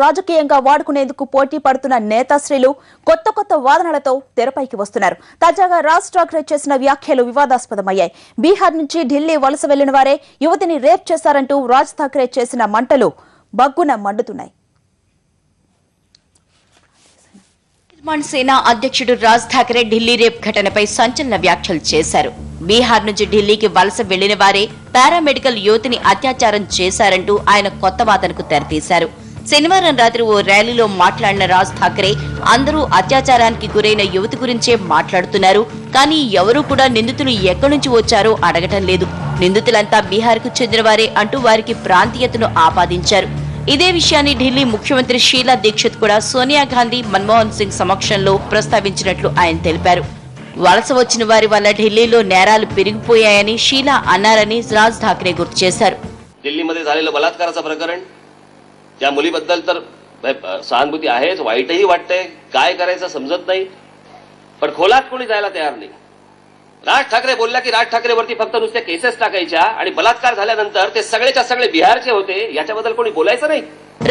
రాజకీయంగా వాడుకునేందుకు పోటీ పడుతున్న నేతాశ్రీలు కొత్త వాదనలతో తెరపైకి వస్తున్నారు. తాజాగా రాజ్ ఠాక్రే చేసిన వ్యాఖ్యలు వివాదాస్పదమయ్యాయి. బీహార్ నుంచి ఢిల్లీ వలస వెళ్లిన వారే యువతిని రేప్ చేశారంటూ రాజ్ ఠాక్రే చేసిన మంటలు బగ్గున మండుతున్నాయి. సేన అధ్యక్షుడు రాజ్ ఠాక్రే ఢిల్లీ రేప్ ఘటనపై సంచలన వ్యాఖ్యలు చేశారు. బీహార్ నుంచి ఢిల్లీకి వలస వెళ్లిన వారే పారామెడికల్ యువతిని అత్యాచారం చేశారంటూ ఆయన కొత్త వాదనకు తెరతీశారు. శనివారం రాత్రి ఓ ర్యాలీలో మాట్లాడిన రాజ్ ఠాక్రే అందరూ అత్యాచారానికి గురైన యువతి గురించే మాట్లాడుతున్నారు, కానీ ఎవరూ కూడా నిందితులు ఎక్కడి నుంచి వచ్చారో అడగటం లేదు. నిందితులంతా బీహార్కు చెందినవారే అంటూ వారికి ప్రాంతీయతను ఆపాదించారు. ఇదే విషయాన్ని ఢిల్లీ ముఖ్యమంత్రి షీలా దీక్షిత్ కూడా సోనియా గాంధీ, మన్మోహన్ సింగ్ సమక్షంలో ప్రస్తావించినట్లు ఆయన తెలిపారు. వలస వచ్చిన వారి వల్ల ఢిల్లీలో నేరాలు పెరిగిపోయాయని షీలా అన్నారని రాజ్ ఠాక్రే గుర్తు చేశారు. दिल्लीमध्ये झालेलं बलात्काराचं प्रकरण त्या मुलीबद्दल तर सहानुभूती आहेच, वाईटही वाटतंय, काय करायचं समजत नाही, पण खोलात कोणी जायला तयार नाही. राज ठाकरे बोलला की राज ठाकरेवरती फक्त नुसत्या केसेस टाकायच्या आणि बलात्कार झाल्यानंतर ते सगळेच्या सगळे बिहारचे होते याच्याबद्दल कोणी बोलायचं नाही.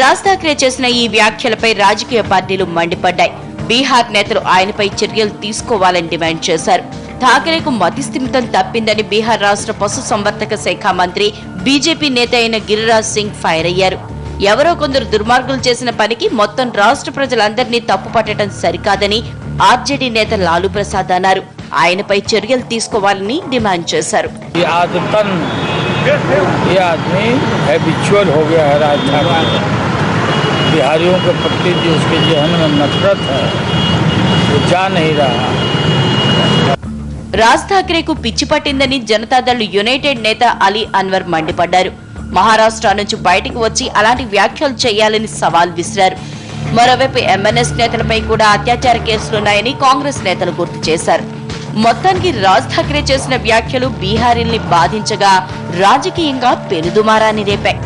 రాజ్ ఠాక్రే చేసిన ఈ వ్యాఖ్యలపై రాజకీయ పార్టీలు మండిపడ్డాయి. బీహార్ నేతలు ఆయనపై చర్యలు తీసుకోవాలని డిమాండ్ చేశారు. ఠాక్రేకు మతిస్థిమితం తప్పిందని బీహార్ రాష్ట్ర పశు సంవర్ధక శాఖ మంత్రి, బీజేపీ నేత అయిన గిరిరాజ్ సింగ్ ఫైర్ అయ్యారు. ఎవరో కొందరు దుర్మార్గులు చేసిన పనికి మొత్తం రాష్ట్ర ప్రజలందరినీ తప్పుపట్టడం సరికాదని ఆర్జేడీ నేత లాలూ ప్రసాద్ అన్నారు. ఆయనపై చర్యలు తీసుకోవాలని డిమాండ్ చేశారు. बिहारियों के प्रति जो उसके जहन में नफरत है वो जा नहीं रहा. రాజ్ ఠాక్రేకు పిచ్చి పట్టిందని జనతాదళ్ యునైటెడ్ నేత అలీ అన్వర్ మండిపడ్డారు. మహారాష్ట్ర నుంచి బయటికి వచ్చి అలాంటి వ్యాఖ్యలు చేయాలని సవాల్ విసిరారు. మరోవైపు ఎంఎన్ఎస్ నేతలపై కూడా అత్యాచార కేసులున్నాయని కాంగ్రెస్ నేతలు గుర్తు చేశారు. మొత్తానికి రాజ్ ఠాక్రే చేసిన వ్యాఖ్యలు బీహారీల్ని బాధించగా రాజకీయంగా పెనుదుమారాన్ని రేపాయి.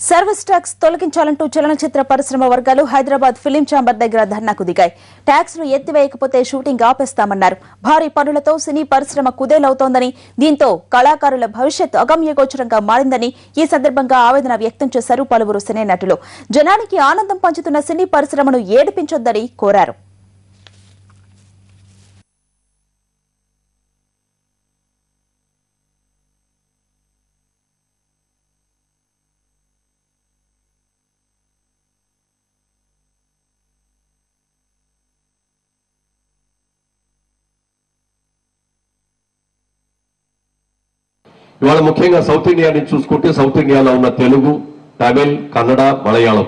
సర్వీస్ ట్యాక్స్ తొలగించాలంటూ చలనచిత్ర పరిశ్రమ వర్గాలు హైదరాబాద్ ఫిలిం ఛాంబర్ దగ్గర ధర్నాకు దిగాయి. ట్యాక్స్ను ఎత్తివేయకపోతే షూటింగ్ ఆపేస్తామన్నారు. భారీ పనులతో సినీ పరిశ్రమ కుదేలవుతోందని, దీంతో కళాకారుల భవిష్యత్ అగమ్యగోచరంగా మారిందని ఈ సందర్భంగా ఆవేదన వ్యక్తం చేశారు పలువురు సినీ నటులు. జనానికి ఆనందం పంచుతున్న సినీ పరిశ్రమను ఏడిపించొద్దని కోరారు. ఇవాళ ముఖ్యంగా సౌత్ ఇండియా నుంచి చూసుకుంటే సౌత్ ఇండియాలో ఉన్న తెలుగు, తమిళ్, కన్నడ, మలయాళం